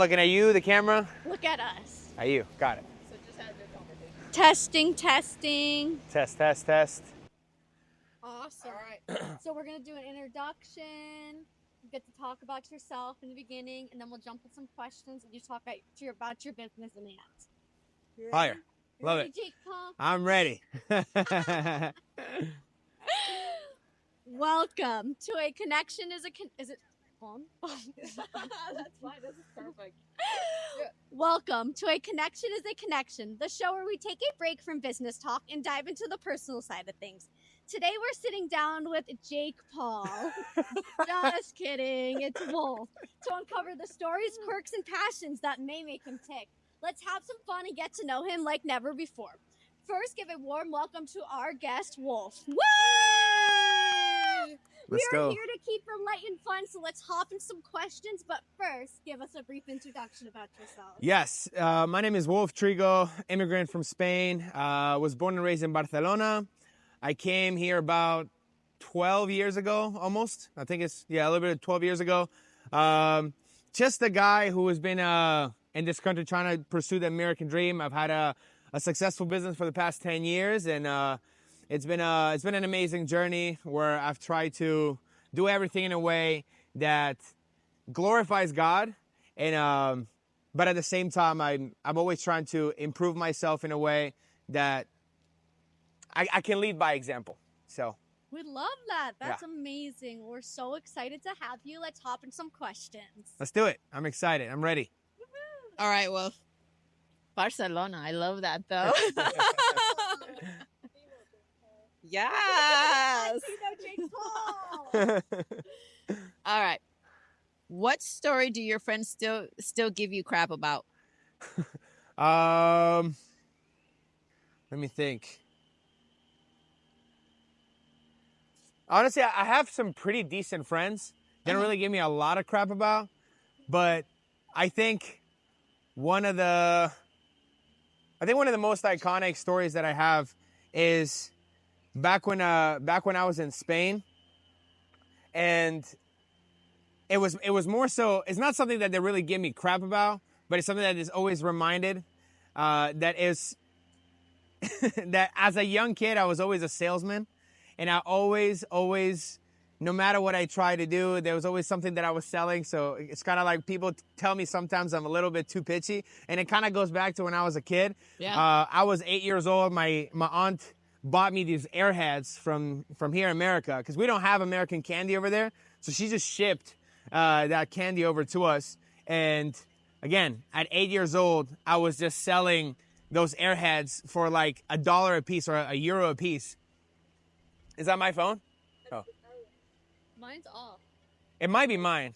looking at you, the camera. Look at us. At you. Got it. So just have your conversation. Testing, testing. Test, test, test. Awesome. All right. So we're going to do an introduction. You get to talk about yourself in the beginning, and then we'll jump with some questions, and you talk about your business in the end. Fire. Love Ready, it. Jake Paul? I'm ready. Welcome to A Connection is it on? That's fine. This is perfect. Welcome to A Connection is a Connection, the show where we take a break from business talk and dive into the personal side of things. Today we're sitting down with Jake Paul. Just kidding, it's Wulf. To uncover the stories, quirks, and passions that may make him tick. Let's have some fun and get to know him like never before. First, give a warm welcome to our guest, Wulf. Woo! Let's We are go. here to keep it light and fun, so let's hop in some questions. But first, give us a brief introduction about yourself. Yes. My name is Wulf Trigo, immigrant from Spain. Was born and raised in Barcelona. I came here about 12 years ago, almost. I think it's, a little bit of 12 years ago. Just a guy who has been in this country trying to pursue the American dream. I've had a successful business for the past 10 years, and it's been an amazing journey where I've tried to do everything in a way that glorifies God, and but at the same time, I'm always trying to improve myself in a way that I can lead by example. So We love that. That's Yeah. amazing. We're so excited to have you. Let's hop in some questions. let's do it. I'm excited. I'm ready. All right. Well, Barcelona. I love that though. Yes. You know Jake Paul. All right. What story do your friends still give you crap about? Let me think. Honestly, I have some pretty decent friends. They don't really give me a lot of crap about, but I think one of the most iconic stories that I have is back when I was in Spain, and it was more so. It's not something that they really give me crap about, but it's something that is always reminded. That is that as a young kid, I was always a salesman, and I always, no matter what I tried to do, there was always something that I was selling. So it's kind of like people tell me sometimes I'm a little bit too pitchy, and it kind of goes back to when I was a kid. Yeah. I was 8 years old. My aunt bought me these Airheads from here in America because we don't have American candy over there. So she just shipped that candy over to us. And again, at 8 years old, I was just selling those Airheads for like $1 a piece or €1 a piece. Is that my phone? Oh, Mine's off. it might be mine.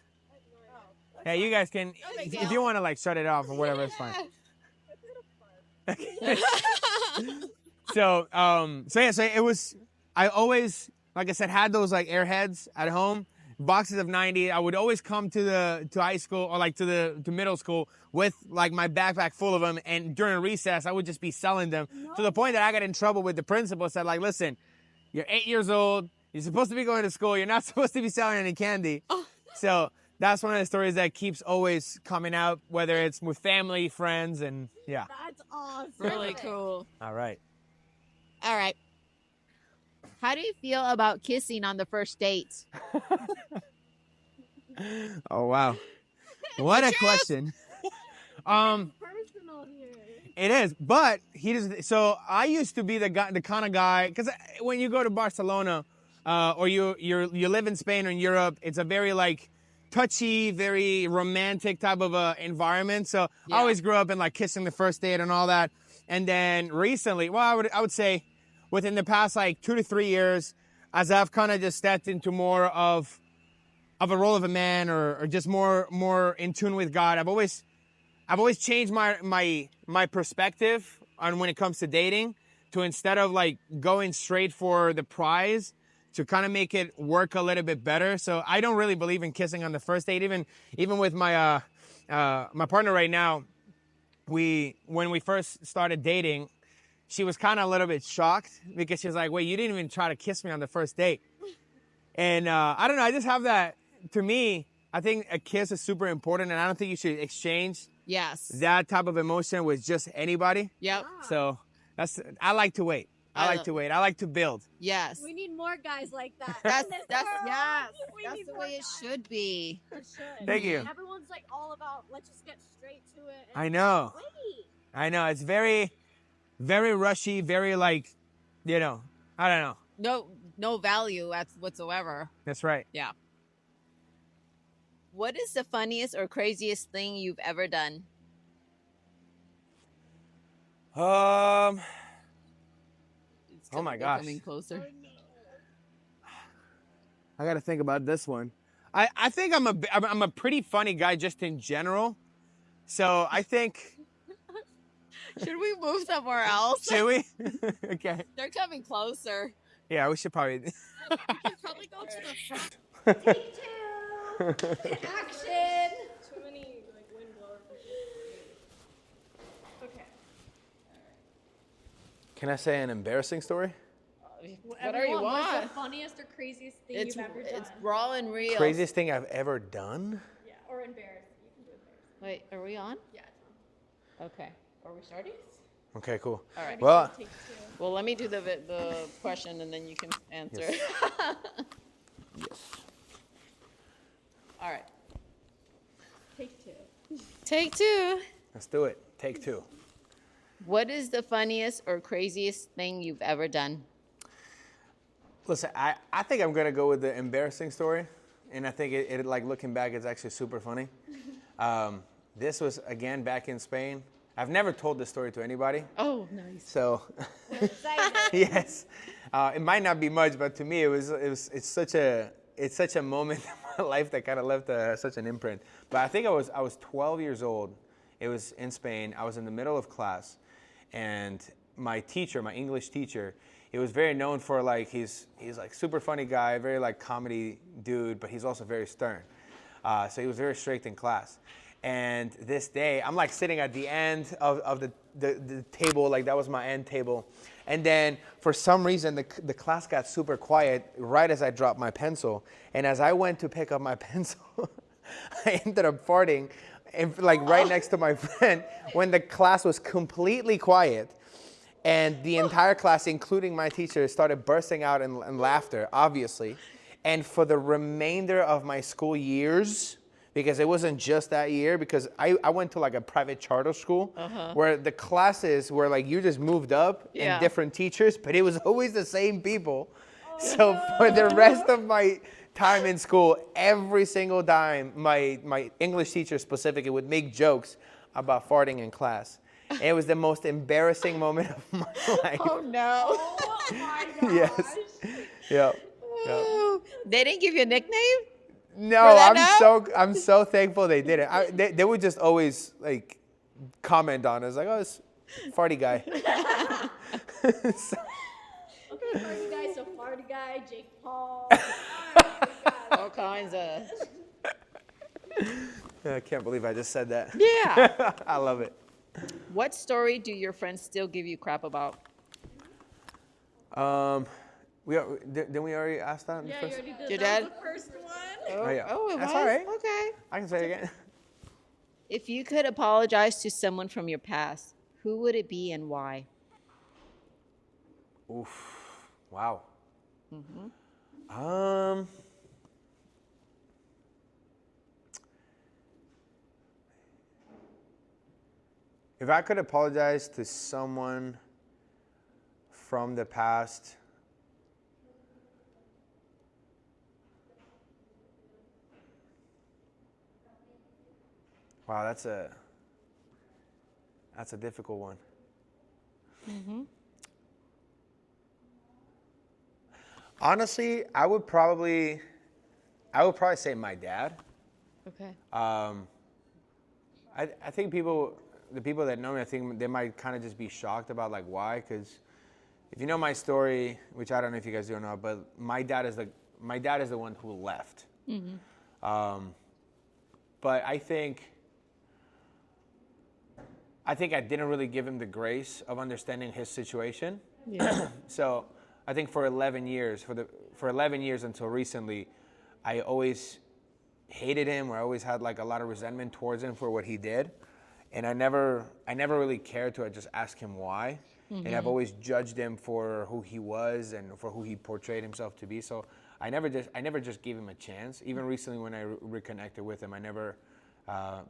Yeah, you guys can, if you want to like shut it off or whatever, it's fine. So it was, I always, like I said, had those like Airheads at home, boxes of 90. I would always come to high school or like to middle school with like my backpack full of them. And during recess, I would just be selling them to the point that I got in trouble with the principal. Said like, listen, you're 8 years old. You're supposed to be going to school. You're not supposed to be selling any candy. So that's one of the stories that keeps always coming out, whether it's with family, friends, and yeah. That's awesome. Really cool. All right. All right. How do you feel about kissing on the first date? Oh, wow. What a question. Personal here. It is, but he doesn't. So I used to be the kind of guy, because when you go to Barcelona, or you live in Spain or in Europe, it's a very like touchy, very romantic type of environment. So Yeah. I always grew up in like kissing the first date and all that. And then recently, well, I would say within the past like 2 to 3 years, as I've kind of just stepped into more of a role of a man or just more in tune with God, I've always changed my perspective on when it comes to dating, to instead of like going straight for the prize, to kind of make it work a little bit better. So I don't really believe in kissing on the first date. Even with my my partner right now, when we first started dating, she was kind of a little bit shocked because she was like, wait, you didn't even try to kiss me on the first date. And I don't know, I just have that, to me, I think a kiss is super important, and I don't think you should exchange Yes. that type of emotion with just anybody. Yep. So I like to wait. I like to build. Yes. We need more guys like that. That's in this yes. world. We That's need the more way it guys. should be. It should. Thank you. Everyone's like all about let's just get straight to it. And I know. wait. I know. It's very, very rushy. Very like, I don't know. No value whatsoever. That's right. Yeah. What is the funniest or craziest thing you've ever done? Oh my They're gosh. Coming closer. I got to think about this one. I think I'm a pretty funny guy just in general. So I think. Should we move somewhere else? Should we? Okay. They're coming closer. Yeah, we should probably. We can probably go to the front. Take two. Action. Too many like wind blowers. Okay. Can I say an embarrassing story? Whatever you What's the want. funniest or craziest thing It's you've ever done? it's raw and real. Craziest thing I've ever done? Yeah, or embarrassing. You can do embarrassing. Wait, are we on? Yeah, it's on. Okay. Are we starting? Okay, cool. All right. Well, Take two. Well, let me do the question and then you can answer. Yes. yes. All right. Take two. Take two. Let's do it. Take two. What is the funniest or craziest thing you've ever done? Listen, I think I'm gonna go with the embarrassing story, and I think it like looking back, it's actually super funny. This was again back in Spain. I've never told this story to anybody, Oh, nice. so Excited. yes, it might not be much, but to me it's such a moment in my life that kind of left such an imprint. But I think I was 12 years old. It was in Spain. I was in the middle of class, and my teacher, my English teacher, he was very known for like he's like super funny guy, very like comedy dude, but he's also very stern. So he was very strict in class. And this day, I'm like sitting at the end of the table, like that was my end table. And then for some reason, the class got super quiet right as I dropped my pencil. And as I went to pick up my pencil, I ended up farting, and like right next to my friend when the class was completely quiet. And the entire class, including my teacher, started bursting out in laughter, obviously. And for the remainder of my school years, because it wasn't just that year, because I went to like a private charter school where the classes were like you just moved up Yeah. and different teachers, but it was always the same people. So for the rest of my time in school, every single time my English teacher specifically would make jokes about farting in class. And it was the most embarrassing moment of my life. Oh, no. Oh my gosh. Yes. Yep. They didn't give you a nickname? No, For that I'm so thankful they did it. They would just always like comment on it. It's like, oh, this farty guy. So- Okay, party guy, so party guy, Jake Paul. All kinds of. I can't believe I just said that. Yeah. I love it. What story do your friends still give you crap about? Didn't we already ask that? Yeah, you already did. Your That dad? was the first one. Oh, yeah. Oh, it That's was? all right. Okay. I can say it again. If you could apologize to someone from your past, who would it be and why? Oof. Wow. If I could apologize to someone from the past, wow, that's a difficult one. Honestly, I would probably say my dad. Okay. I think the people that know me, I think they might kind of just be shocked about like why, because if you know my story, which I don't know if you guys do or not, but my dad is the one who left. But I think I didn't really give him the grace of understanding his situation. Yeah. So I think for 11 years, for 11 years until recently, I always hated him or I always had like a lot of resentment towards him for what he did. And I never really cared to just ask him why. And I've always judged him for who he was and for who he portrayed himself to be. So I never just gave him a chance. Even recently when I reconnected with him, I never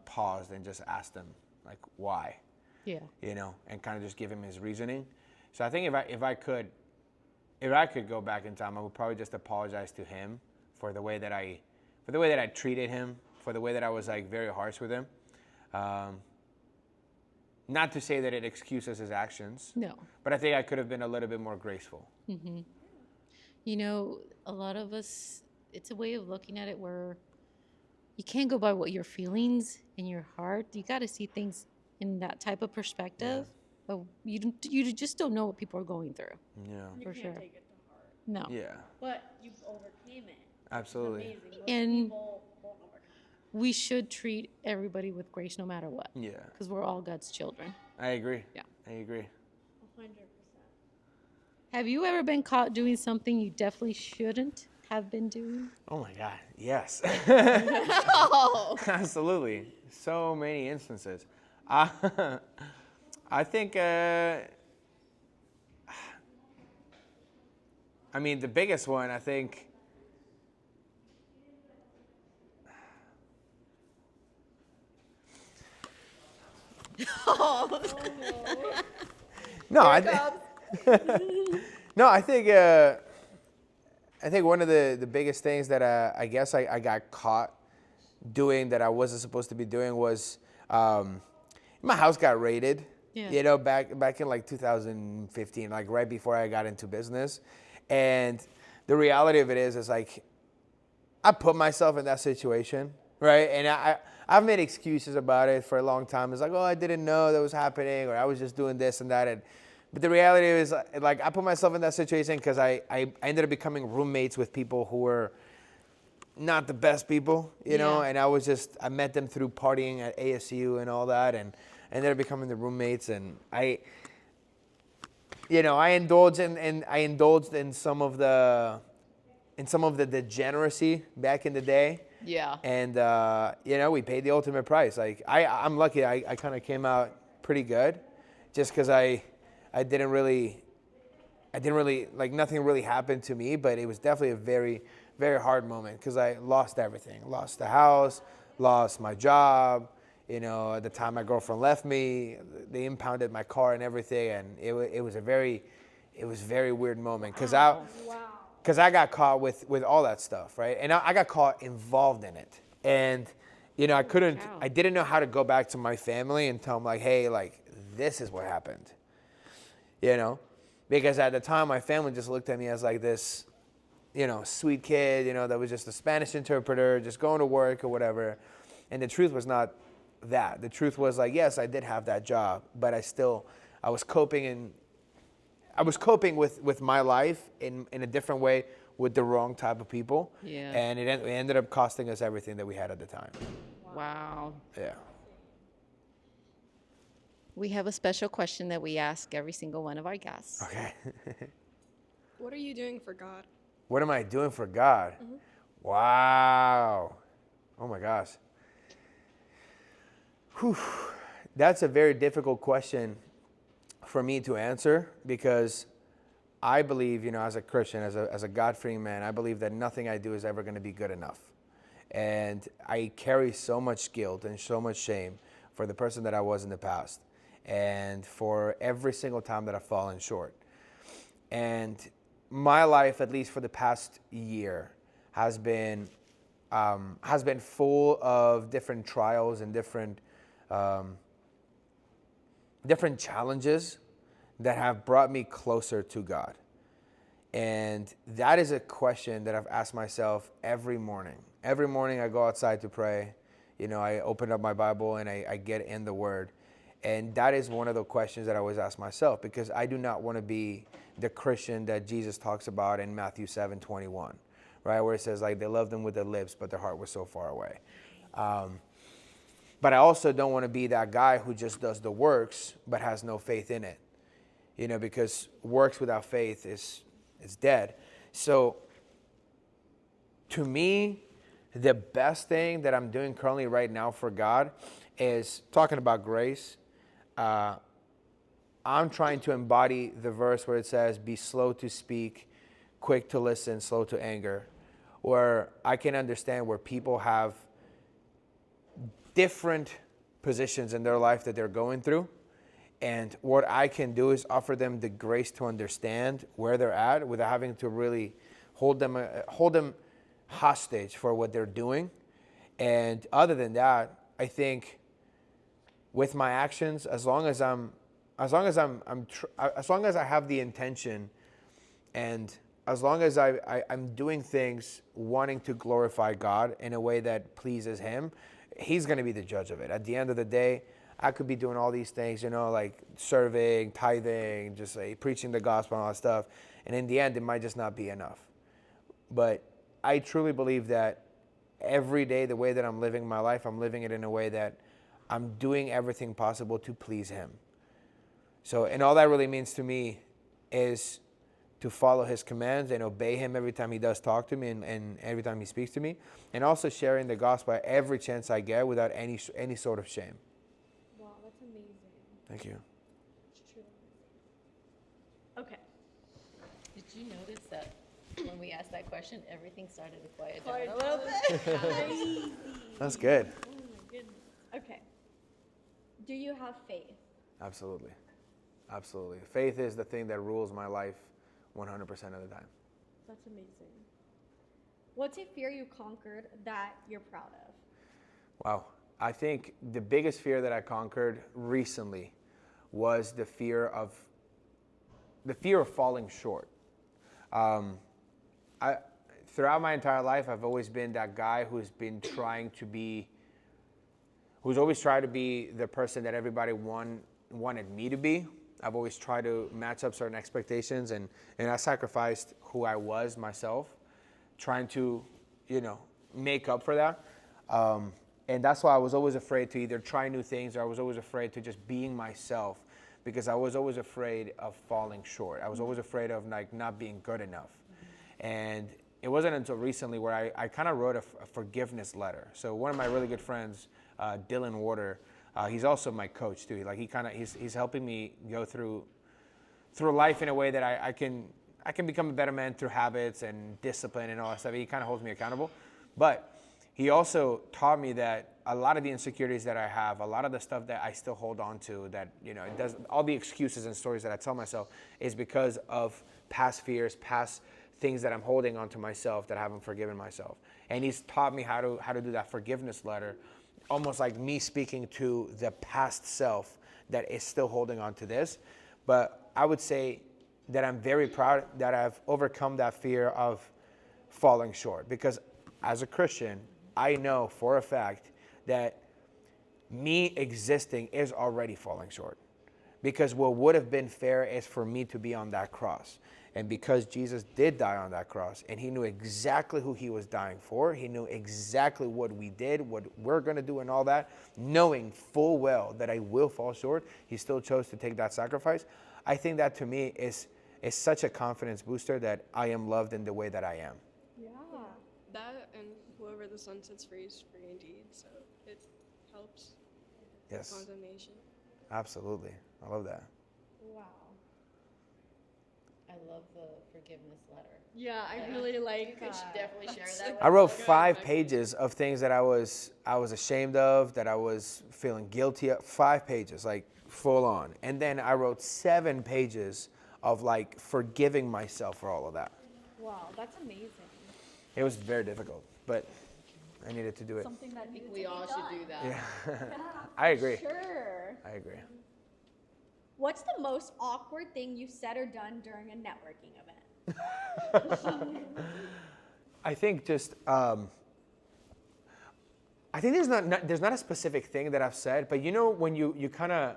paused and just asked him like why. Yeah. You know, and kind of just give him his reasoning. So I think if I could go back in time, I would probably just apologize to him for the way that I treated him, for the way that I was like very harsh with him. Not to say that it excuses his actions. No. But I think I could have been a little bit more graceful. You know, a lot of us, it's a way of looking at it where you can't go by what your feelings and your heart. You got to see things in that type of perspective. But you just don't know what people are going through. Yeah. You For can't sure. take it to heart. No. Yeah. But you overcame it. Absolutely. Amazing. Most And- people won't overcome it. We should treat everybody with grace no matter what. Yeah. Because we're all God's children. I agree. Yeah. I agree. 100%. Have you ever been caught doing something you definitely shouldn't have been doing? Oh my God. Yes. Oh. Absolutely. So many instances. I think, I mean, the biggest one, I think, no, no, I think one of the biggest things that I guess I got caught doing that I wasn't supposed to be doing was my house got raided. Yeah. You know, back in like 2015, like right before I got into business, and the reality of it is like I put myself in that situation, right? And I've made excuses about it for a long time. It's like, oh, I didn't know that was happening, or I was just doing this and that. But the reality is, like, I put myself in that situation because I ended up becoming roommates with people who were not the best people, you know. And I met them through partying at ASU and all that, and ended up becoming the roommates. And I indulged in some of the degeneracy back in the day. Yeah. And we paid the ultimate price. Like I'm lucky. I kind of came out pretty good, just because I didn't really like nothing really happened to me, but it was definitely a very, very hard moment because I lost everything. Lost the house, lost my job. You know, at the time my girlfriend left me. They impounded my car and everything, and it was a very weird moment because I got caught with all that stuff, right? And I got caught involved in it. And, I didn't know how to go back to my family and tell them like, hey, like, this is what happened, you know? Because at the time, my family just looked at me as like this, sweet kid, that was just a Spanish interpreter, just going to work or whatever. And the truth was not that. The truth was like, yes, I did have that job, but I was coping with my life in a different way with the wrong type of people. Yeah. And it ended up costing us everything that we had at the time. Wow. Yeah. We have a special question that we ask every single one of our guests. Okay. What are you doing for God? What am I doing for God? Wow. Oh my gosh. Whew. That's a very difficult question for me to answer, because I believe, as a Christian, as a God-fearing man, I believe that nothing I do is ever going to be good enough. And I carry so much guilt and so much shame for the person that I was in the past, and for every single time that I've fallen short. And my life, at least for the past year, has been full of different trials and different challenges that have brought me closer to God. And that is a question that I've asked myself every morning. Every morning I go outside to pray. I open up my Bible and I get in the Word. And that is one of the questions that I always ask myself, because I do not want to be the Christian that Jesus talks about in Matthew 7:21, right? Where it says, like, they loved him with their lips, but their heart was so far away. But I also don't want to be that guy who just does the works but has no faith in it, because works without faith is dead. So to me, the best thing that I'm doing currently right now for God is talking about grace. I'm trying to embody the verse where it says, be slow to speak, quick to listen, slow to anger, where I can understand where people have different positions in their life that they're going through. And what I can do is offer them the grace to understand where they're at without having to really hold them hostage for what they're doing. And other than that, I think with my actions, as long as I have the intention, and as long as I'm doing things wanting to glorify God in a way that pleases Him, He's going to be the judge of it. At the end of the day, I could be doing all these things, like serving, tithing, just like preaching the gospel and all that stuff. And in the end, it might just not be enough. But I truly believe that every day, the way that I'm living my life, I'm living it in a way that I'm doing everything possible to please Him. So, and all that really means to me is to follow His commands and obey Him every time He does talk to me and every time He speaks to me. And also sharing the gospel every chance I get without any sort of shame. Wow, that's amazing. Thank you. It's true. Okay. Did you notice that when we asked that question, everything started to quiet down Quiet a little bit? Crazy. That's good. Oh my goodness. Okay. Do you have faith? Absolutely. Absolutely. Faith is the thing that rules my life 100% of the time. That's amazing. What's a fear you conquered that you're proud of? Wow. I think the biggest fear that I conquered recently was the fear of falling short. Throughout my entire life, I've always been that guy who's always tried to be the person that everybody wanted me to be. I've always tried to match up certain expectations, and I sacrificed who I was myself, trying to, make up for that. And that's why I was always afraid to either try new things, or I was always afraid to just being myself, because I was always afraid of falling short. I was always afraid of not being good enough. And it wasn't until recently where I kind of wrote a forgiveness letter. So one of my really good friends, Dylan Warder, he's also my coach too. He's helping me go through life in a way that I can become a better man through habits and discipline and all that stuff. He kind of holds me accountable. But he also taught me that a lot of the insecurities that I have, a lot of the stuff that I still hold on to, that it does, all the excuses and stories that I tell myself is because of past fears, past things that I'm holding onto myself that I haven't forgiven myself. And he's taught me how to do that forgiveness letter, almost like me speaking to the past self that is still holding on to this. But I would say that I'm very proud that I've overcome that fear of falling short, because as a Christian, I know for a fact that me existing is already falling short, because what would have been fair is for me to be on that cross. And because Jesus did die on that cross, and He knew exactly who He was dying for, He knew exactly what we did, what we're going to do and all that, knowing full well that I will fall short, He still chose to take that sacrifice. I think that to me is such a confidence booster that I am loved in the way that I am. Yeah. That and whoever the sun sets free is free indeed. So it helps. Yes. Condemnation. Absolutely. I love that. Wow. I love the forgiveness letter. Yeah, I really like You could that. definitely share that. I wrote 5 pages of things that I was ashamed of, that I was feeling guilty of. 5 pages, like full on. And then I wrote 7 pages of forgiving myself for all of that. Wow, that's amazing. It was very difficult, but I needed to do it. Something that I think we all should do that. Yeah. I agree. Sure. I agree. What's the most awkward thing you've said or done during a networking event? I think just I think there's not a specific thing that I've said, but when you kind of,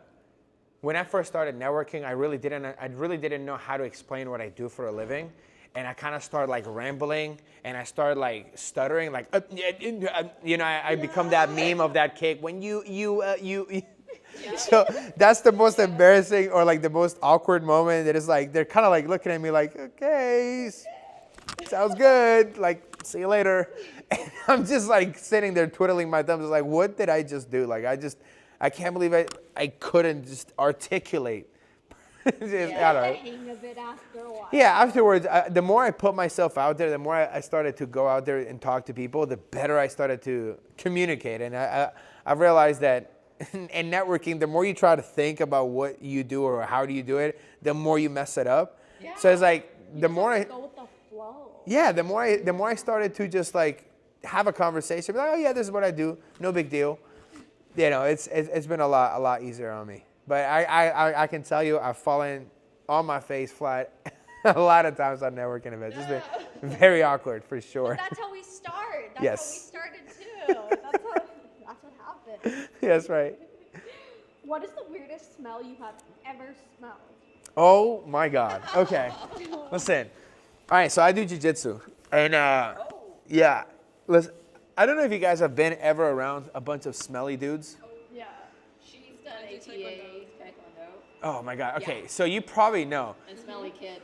when I first started networking, I really didn't know how to explain what I do for a living, and I kind of started rambling, and I started stuttering, I become that meme of that kid when you. So that's the most embarrassing or the most awkward moment. That is they're kind of looking at me okay. sounds good. Like, see you later. And I'm just like sitting there twiddling my thumbs. Like, what did I just do? Like, I can't believe I couldn't just articulate. I don't The know. hang of it after a while. Yeah, afterwards, the more I put myself out there, the more I started to go out there and talk to people, the better I started to communicate. And I realized that in networking, the more you try to think about what you do or how do you do it, the more you mess it up. Yeah. So it's like, You the just more have to I... go with the flow. Yeah, the more I started to just like have a conversation, be like, oh yeah, this is what I do, no big deal. You know, it's been a lot easier on me. But I can tell you, I've fallen on my face flat a lot of times on networking events. It's been very awkward for sure. But that's how we start. That's Yes. how we started too. That's what happened. That's right. What is the weirdest smell you have ever smelled? Oh my God. Okay. Listen. All right, so I do jiu-jitsu. And yeah. Listen, I don't know if you guys have been ever around a bunch of smelly dudes. Yeah. She's done I do Taekwondo. Oh my God. Okay, so you probably know. And smelly kids.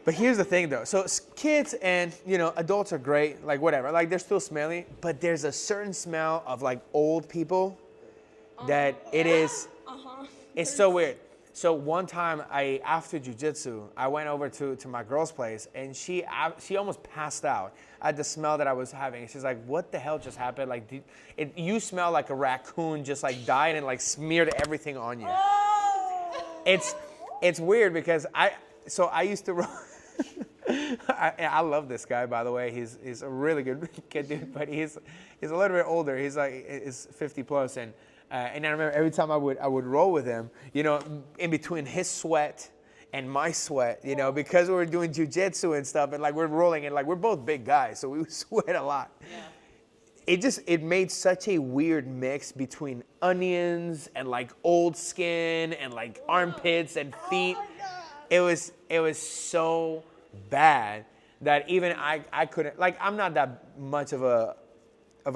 But here's the thing though. So kids and, adults are great, like whatever. Like they're still smelly, but there's a certain smell of like old people that it is, it's so weird. So one time after jiu-jitsu, I went over to my girl's place and she almost passed out at the smell that I was having. She's like, what the hell just happened? Like, you smell like a raccoon just like died and like smeared everything on you. It's weird because I used to run. I love this guy, by the way. He's a really good kid, dude, but he's a little bit older. He's 50 plus, and I remember every time I would roll with him, in between his sweat and my sweat, because we were doing jujitsu and stuff, and like we're rolling, and like we're both big guys, so we would sweat a lot. Yeah. It made such a weird mix between onions and like old skin and like armpits and feet. It was so bad that even I couldn't, like, I'm not that much of a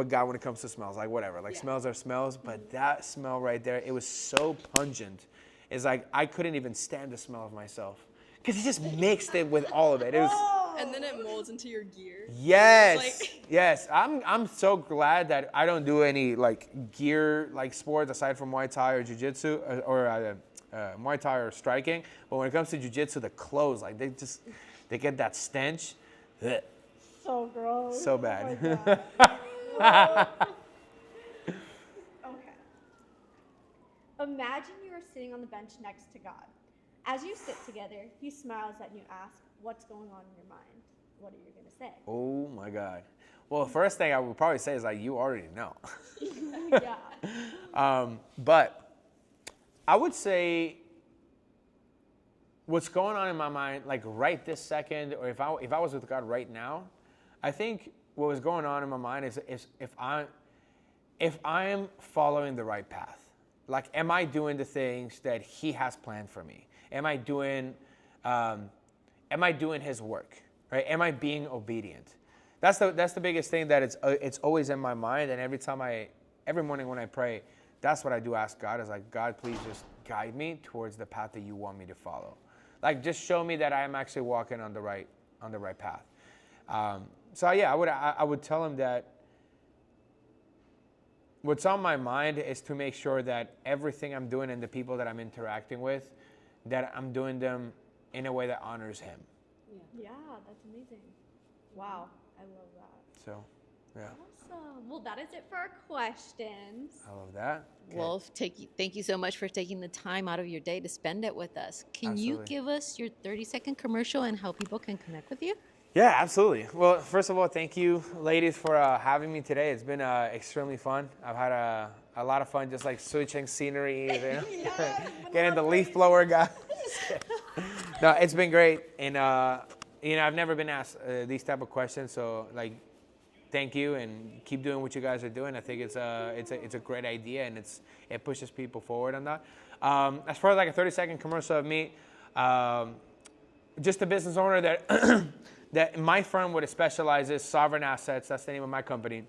guy when it comes to smells, like whatever, like smells are smells, but that smell right there, it was so pungent. It's like I couldn't even stand the smell of myself because it just mixed it with all of it. It was, And then it molds into your gear. yes, Like- yes. I'm so glad that I don't do any like gear like sports aside from Muay Thai or Jiu-Jitsu or Muay Thai or striking. But when it comes to Jiu-Jitsu, the clothes, like they get that stench. Ugh. So gross. So bad. Oh my God. Okay. Imagine you are sitting on the bench next to God. As you sit together, he smiles at you and asks, what's going on in your mind? What are you going to say? Oh my God. Well, the first thing I would probably say is like, you already know. Yeah. But I would say what's going on in my mind, like right this second, or if I was with God right now, I think what was going on in my mind is if I'm following the right path. Like, am I doing the things that He has planned for me? Am I doing His work? Right? Am I being obedient? That's the biggest thing that it's always in my mind, and every morning when I pray, that's what I do ask God, is like, God, please just guide me towards the path that you want me to follow. Like, just show me that I am actually walking on the right path. So yeah, I would tell him that what's on my mind is to make sure that everything I'm doing and the people that I'm interacting with, that I'm doing them in a way that honors Him. Yeah, that's amazing. Wow, I love that. So, yeah, Awesome. Well, that is it for our questions. I love that. Okay. Wolf, thank you so much for taking the time out of your day to spend it with us. Can you Absolutely. give us your 30-second commercial and how people can connect with you? Yeah, absolutely. Well, first of all, thank you, ladies, for having me today. It's been extremely fun. I've had a lot of fun just like switching scenery, getting the leaf blower guy. No, it's been great. And, I've never been asked these type of questions. So, like, thank you and keep doing what you guys are doing. I think it's a great idea, and it pushes people forward on that. As far as like a 30-second commercial of me, just a business owner that that my firm, what it specializes, Sovereign Assets, that's the name of my company.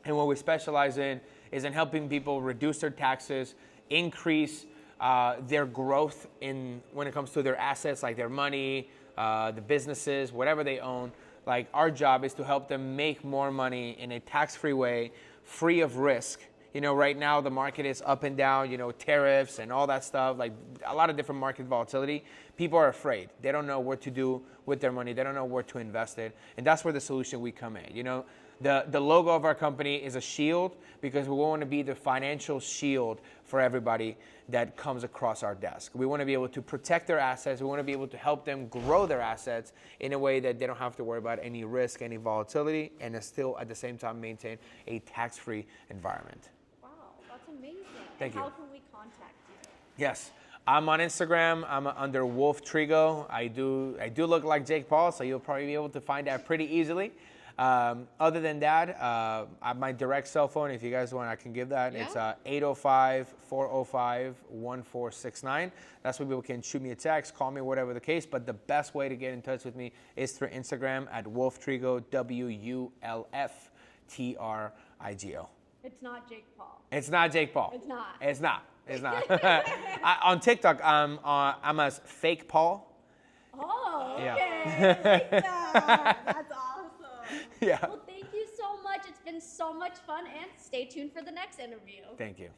And what we specialize in is in helping people reduce their taxes, increase their growth when it comes to their assets, like their money, the businesses, whatever they own. Like, our job is to help them make more money in a tax-free way, free of risk. You know, right now the market is up and down, you know, tariffs and all that stuff, like a lot of different market volatility. People are afraid. They don't know what to do with their money. They don't know where to invest it. And that's where the solution we come in. You know, the logo of our company is a shield because we want to be the financial shield for everybody that comes across our desk. We want to be able to protect their assets. We want to be able to help them grow their assets in a way that they don't have to worry about any risk, any volatility, and still at the same time maintain a tax-free environment. Wow, that's amazing. Thank you. How can we contact you? Yes, I'm on Instagram. I'm under Wulf Trigo. I do look like Jake Paul, so you'll probably be able to find that pretty easily. Other than that, my direct cell phone, if you guys want, I can give that. Yeah. It's 805-405-1469. That's where people can shoot me a text, call me, whatever the case. But the best way to get in touch with me is through Instagram at Wulf Trigo, WULFTRIGO. It's not Jake Paul. It's not Jake Paul. It's not. It's not. It's not. On TikTok, I'm as Fake Paul. Oh, okay. Yeah. I like that. That's awesome. Yeah. Well, thank you so much. It's been so much fun, and stay tuned for the next interview. Thank you.